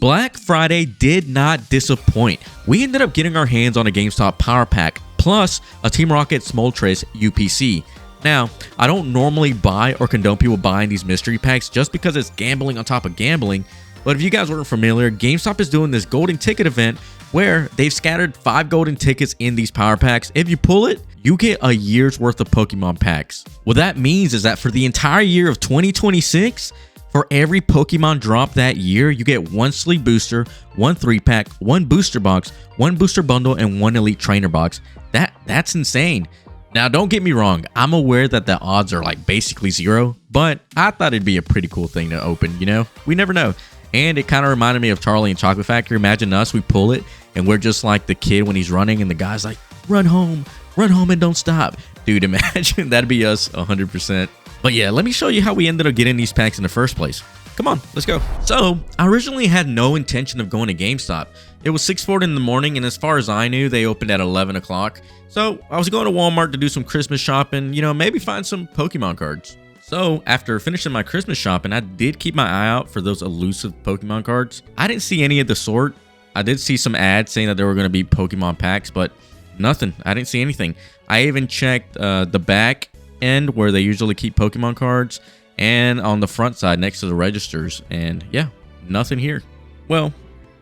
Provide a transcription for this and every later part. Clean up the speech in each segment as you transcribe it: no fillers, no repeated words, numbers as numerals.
Black Friday did not disappoint. We ended up getting our hands on a GameStop Power Pack, plus a Team Rocket's Moltres UPC. Now, I don't normally buy or condone people buying these mystery packs just because it's gambling on top of gambling, but if you guys weren't familiar, GameStop is doing this golden ticket event where they've scattered 5 golden tickets in these power packs. If you pull it, you get a year's worth of Pokemon packs. What that means is that for the entire year of 2026, for every Pokemon drop that year, you get 1 Sleep Booster, 1 3-pack, 1 Booster Box, 1 Booster Bundle, and 1 Elite Trainer Box. That's insane. Now, don't get me wrong. I'm aware that the odds are like basically 0, but I thought it'd be a pretty cool thing to open, you know? We never know. And it kind of reminded me of Charlie and Chocolate Factory. Imagine us, we pull it, and we're just like the kid when he's running, and the guy's like, run home and don't stop. Dude, imagine that'd be us 100%. But yeah, let me show you how we ended up getting these packs in the first place. Come on, let's go. So, I originally had no intention of going to GameStop. It was 6:40 in the morning, and as far as I knew, they opened at 11 o'clock. So, I was going to Walmart to do some Christmas shopping, you know, maybe find some Pokemon cards. So, after finishing my Christmas shopping, I did keep my eye out for those elusive Pokemon cards. I didn't see any of the sort. I did see some ads saying that there were going to be Pokemon packs, but nothing. I didn't see anything. I even checked the back end where they usually keep Pokemon cards and on the front side next to the registers, and yeah, nothing here. Well,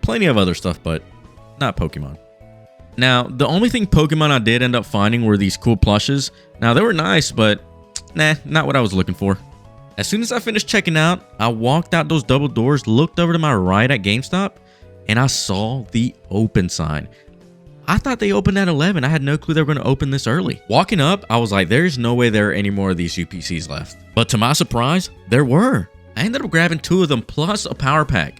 plenty of other stuff, but not Pokemon. Now, the only thing Pokemon I did end up finding were these cool plushes. Now, they were nice, but nah, not what I was looking for. As soon as I finished checking out, I walked out those double doors, looked over to my right at GameStop, and I saw the open sign. I thought they opened at 11. I had no clue they were going to open this early. Walking up, I was like, there's no way there are any more of these UPCs left. But to my surprise, there were. I ended up grabbing 2 of them plus a power pack.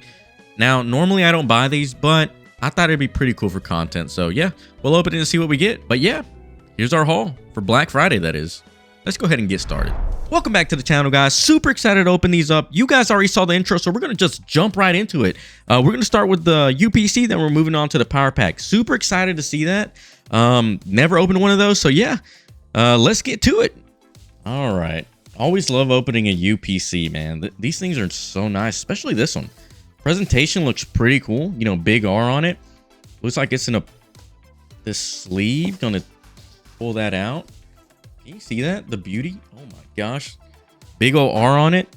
Now, normally I don't buy these, but I thought it'd be pretty cool for content. So yeah, we'll open it and see what we get. But yeah, here's our haul for Black Friday, that is. Let's go ahead and get started. Welcome back to the channel, guys. Super excited to open these up. You guys already saw the intro, so we're going to just jump right into it. We're going to start with the UPC, then we're moving on to the Power Pack. Super excited to see that. Never opened one of those, so yeah, let's get to it. All right. Always love opening a UPC, man. These things are so nice, especially this one. Presentation looks pretty cool. You know, big R on it. Looks like it's in this sleeve. Gonna pull that out. Can you see that? The beauty? Oh my gosh. Big old R on it.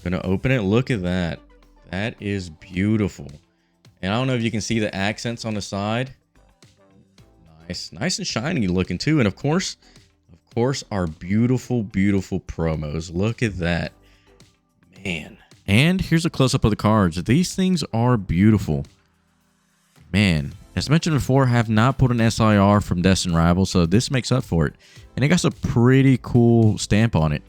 Gonna open it. Look at that. That is beautiful. And I don't know if you can see the accents on the side. Nice and shiny looking too. And of course, our beautiful promos. Look at that. Man. And here's a close-up of the cards. These things are beautiful. Man. As mentioned before, I have not put an SIR from Destined Rival, so this makes up for it. And it got a pretty cool stamp on it.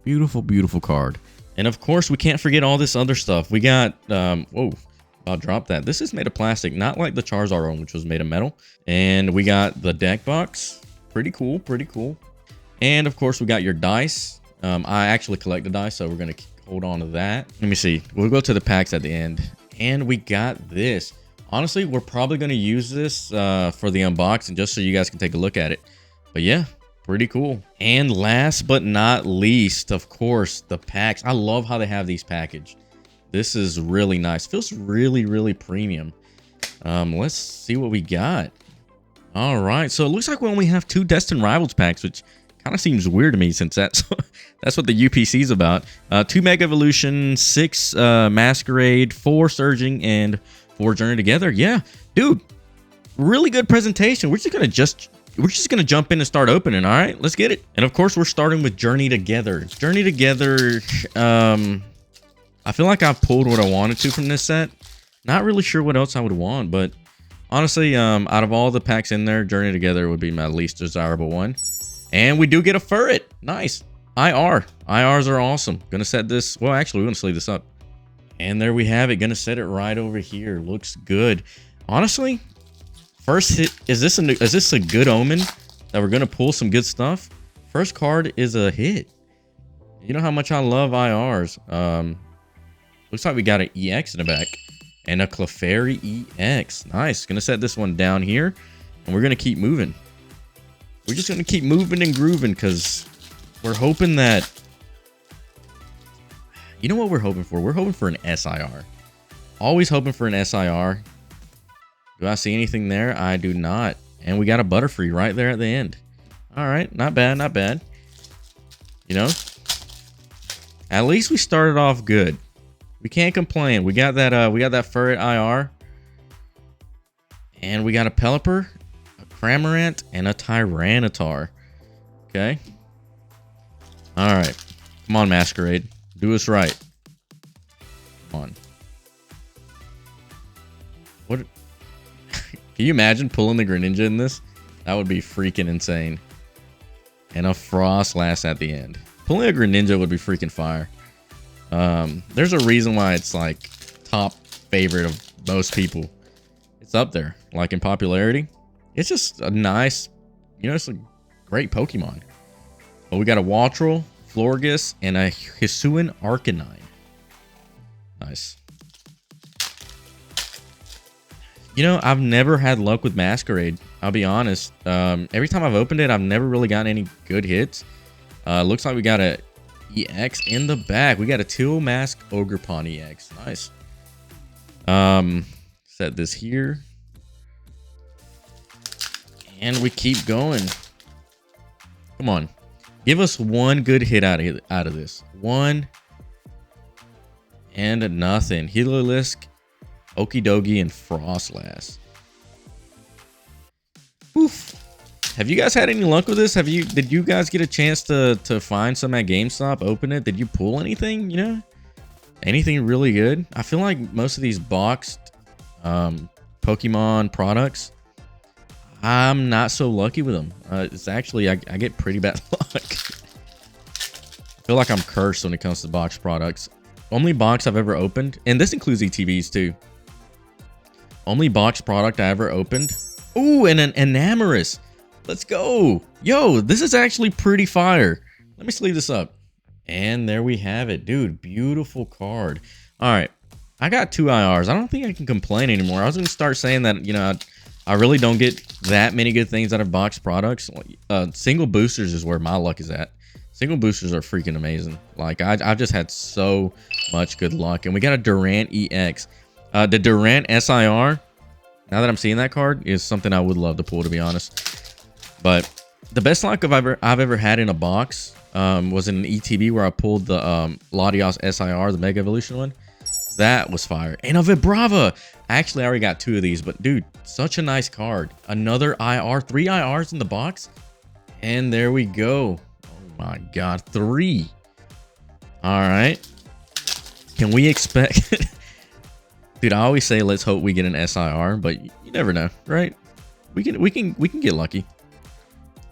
Beautiful card. And of course, we can't forget all this other stuff. We got, whoa, I'll drop that. This is made of plastic, not like the Charizard one, which was made of metal. And we got the deck box. Pretty cool. And of course, we got your dice. I actually collect the dice, so we're going to hold on to that. Let me see. We'll go to the packs at the end. And we got this. Honestly, we're probably going to use this for the unboxing just so you guys can take a look at it. But yeah, pretty cool. And last but not least, of course, the packs. I love how they have these packaged. This is really nice. Feels really premium. Let's see what we got. All right, so it looks like we only have 2 Destined Rivals packs, which kind of seems weird to me since that's what the UPC is about. 2 Mega Evolution, 6 Masquerade, 4 Surging, and 4 Journey Together. Yeah, dude, really good presentation. We're just gonna jump in and start opening. All right, let's get it. And of course, we're starting with Journey Together. Journey Together. I feel like I've pulled what I wanted to from this set. Not really sure what else I would want, but honestly, out of all the packs in there, Journey Together would be my least desirable one. And we do get a Furret. Nice. IRs are awesome. Gonna set this. Well, actually, we're gonna sleeve this up. And there we have it. Gonna set it right over here. Looks good. Honestly, first hit. Is this a good omen that we're gonna pull some good stuff? First card is a hit. You know how much I love IRs. Looks like we got an EX in the back and a Clefairy EX. Nice. Gonna set this one down here, and we're gonna keep moving. We're just gonna keep moving and grooving because we're hoping that. You know what we're hoping for? We're hoping for an SIR. Always hoping for an SIR. Do I see anything there? I do not. And we got a Butterfree right there at the end. All right, not bad, not bad. You know, at least we started off good. We can't complain. We got that Ferret IR. And we got a Pelipper, a Cramorant, and a Tyranitar. Okay. All right. Come on, Masquerade. Do us right. Come on. What? Can you imagine pulling the Greninja in this? That would be freaking insane. And a Frostlass at the end. Pulling a Greninja would be freaking fire. There's a reason why it's like top favorite of most people. It's up there, like in popularity. It's just a nice, you know, it's a great Pokemon. But we got a Waltrel, Florges, and a Hisuian Arcanine. Nice. You know, I've never had luck with Masquerade. I'll be honest. Every time I've opened it, I've never really gotten any good hits. Looks like we got a EX in the back. We got a Teal Mask Ogerpon EX. Nice. Set this here. And we keep going. Come on. Give us one good hit out of this. One. And nothing. Heliolisk, Okidogi, and Frostlass. Oof. Have you guys had any luck with this? Did you guys get a chance to find some at GameStop, open it? Did you pull anything, you know? Anything really good? I feel like most of these boxed Pokemon products, I'm not so lucky with them. It's actually, I get pretty bad luck. I feel like I'm cursed when it comes to boxed products. Only box I've ever opened, and this includes ETBs too. Only boxed product I ever opened. Ooh, and an Enamorus. Let's go. Yo, this is actually pretty fire. Let me sleeve this up. And there we have it. Dude, beautiful card. All right. I got 2 IRs. I don't think I can complain anymore. I was going to start saying that, you know, I really don't get that many good things out of boxed products. Single boosters is where my luck is at. Single boosters are freaking amazing. Like, I've just had so much good luck. And we got a Durant EX. The Durant SIR, now that I'm seeing that card, is something I would love to pull, to be honest. But the best luck I've ever had in a box was in an ETB where I pulled the Latios SIR, the Mega Evolution one. That was fire. And a Vibrava. Actually, I already got 2 of these, but dude, such a nice card. Another IR, 3 IRs in the box. And there we go. Oh my God, 3. All right. Can we expect... Dude, I always say let's hope we get an SIR, but you never know, right? We can get lucky.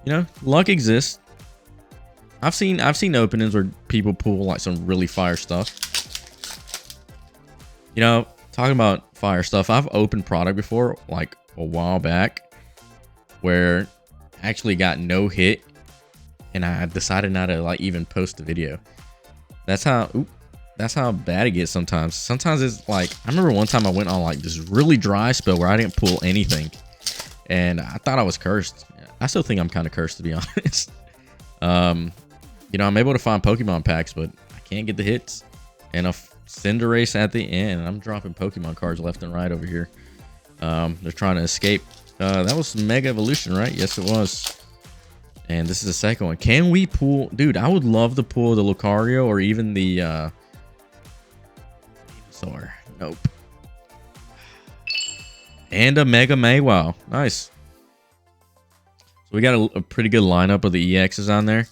You know, luck exists. I've seen openings where people pull like some really fire stuff. You know, talking about fire stuff, I've opened product before, like a while back, where I actually got no hit, and I decided not to like even post a video. That's how bad it gets sometimes. Sometimes it's like, I remember one time I went on like this really dry spell where I didn't pull anything, and I thought I was cursed. I still think I'm kind of cursed, to be honest. You know, I'm able to find Pokemon packs, but I can't get the hits. And a Cinderace at the end. I'm dropping Pokemon cards left and right over here. They're trying to escape. That was Mega Evolution, right? Yes, it was. And this is the second one. Can we pull... Dude, I would love to pull the Lucario or even the... Venusaur. Nope. And a Mega Mawile. Nice. So we got a pretty good lineup of the EXs on there.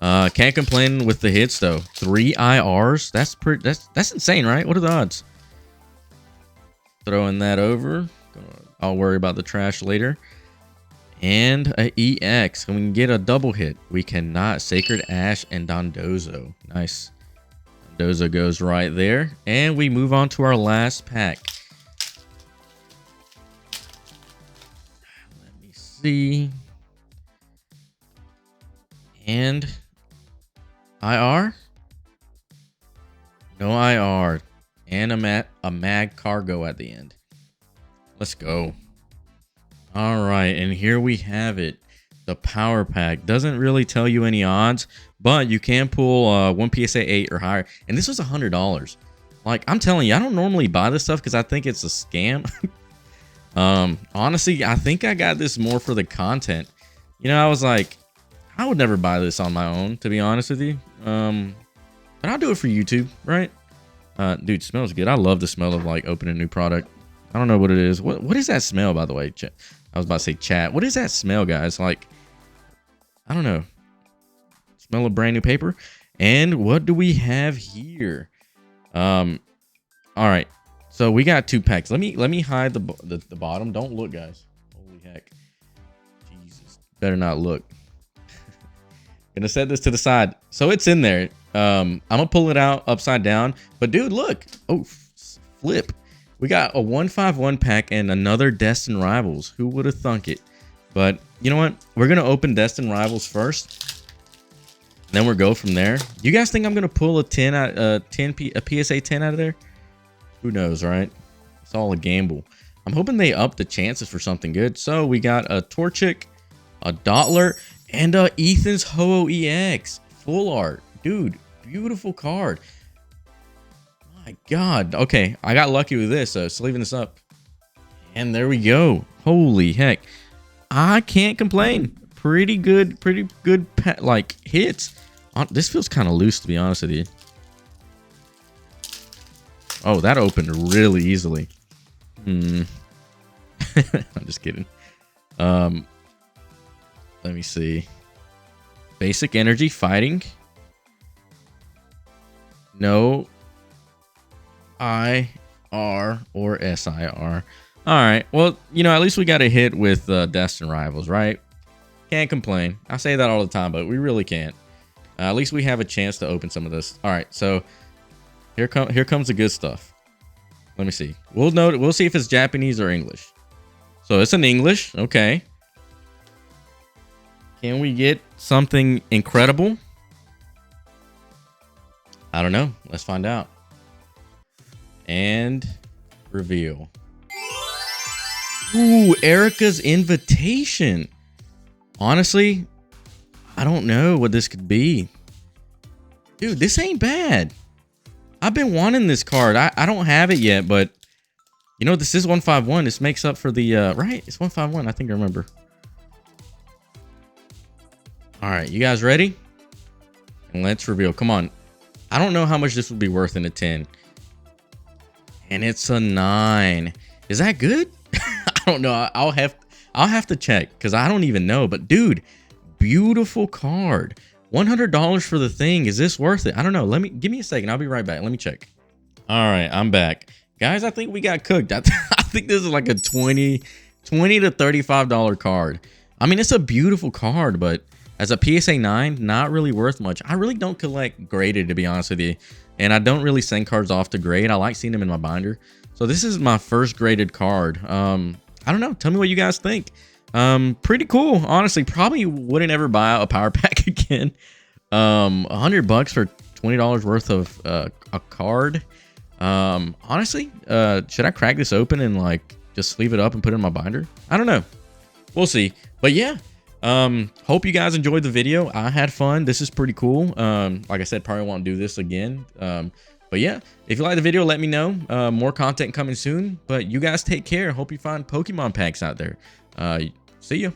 Can't complain with the hits though. 3 IRs. That's insane, right? What are the odds? Throwing that over. I'll worry about the trash later. And a EX. And we can get a double hit. We cannot. Sacred Ash and Dondozo. Nice. Dondozo goes right there. And we move on to our last pack. Let me see. And IR? No IR. And a Mag Cargo at the end. Let's go. All right, and here we have it. The Power Pack. Doesn't really tell you any odds, but you can pull 1 PSA 8 or higher. And this was $100. Like, I'm telling you, I don't normally buy this stuff because I think it's a scam. Honestly, I think I got this more for the content. You know, I was like, I would never buy this on my own, to be honest with you. But I'll do it for YouTube, right? Dude, smells good. I love the smell of like opening a new product. I don't know what it is. What is that smell, by the way? I was about to say chat. What is that smell, guys? Like, I don't know. Smell of brand new paper. And what do we have here? All right. So we got 2 packs. Let me hide the bottom. Don't look, guys. Holy heck. Jesus. Better not look. Gonna set this to the side. So it's in there. I'm gonna pull it out upside down. But dude, look. Oh, flip. We got a 151 pack and another Destined Rivals. Who would have thunk it? But you know what? We're gonna open Destined Rivals first. Then we'll go from there. You guys think I'm gonna pull a PSA 10 out of there? Who knows, right? It's all a gamble. I'm hoping they up the chances for something good. So we got a Torchic, a Dottler, and Ethan's Ho-Oh EX full art. Dude, beautiful card. My God. Okay, I got lucky with this. So sleeving this up. And there we go. Holy heck. I can't complain. Pretty good like hits. This feels kind of loose, to be honest with you. Oh, that opened really easily. I'm just kidding. Let me see. Basic energy fighting. No IR or SIR. All right. Well, you know, at least we got a hit with Destined Rivals, right? Can't complain. I say that all the time, but we really can't. At least we have a chance to open some of this. All right. So here comes the good stuff. Let me see. We'll see if it's Japanese or English. So it's in English. Okay. Can we get something incredible? I don't know. Let's find out. And reveal. Ooh, Erica's Invitation. Honestly, I don't know what this could be. Dude, this ain't bad. I've been wanting this card. I don't have it yet, but you know, this is 151. This makes up for the right? It's 151. I think I remember. All right, you guys ready? And let's reveal. Come on. I don't know how much this would be worth in a 10. And it's a 9. Is that good? I don't know. I'll have to check because I don't even know. But dude, beautiful card. $100 for the thing. Is this worth it? I don't know. Give me a second. I'll be right back. Let me check. All right, I'm back. Guys, I think we got cooked. I think this is like a $20 to $35 card. I mean, it's a beautiful card, but as a PSA 9, not really worth much. I really don't collect graded, to be honest with you. And I don't really send cards off to grade. I like seeing them in my binder. So this is my first graded card. I don't know. Tell me what you guys think. Pretty cool. Honestly, probably wouldn't ever buy a power pack again. $100 for $20 worth of a card. Honestly, should I crack this open and like just sleeve it up and put it in my binder? I don't know. We'll see. But yeah. Hope you guys enjoyed the video. I had fun. This is pretty cool. Like I said, probably won't do this again. But yeah, if you like the video, let me know. More content coming soon. But you guys take care. Hope you find Pokemon packs out there. See ya.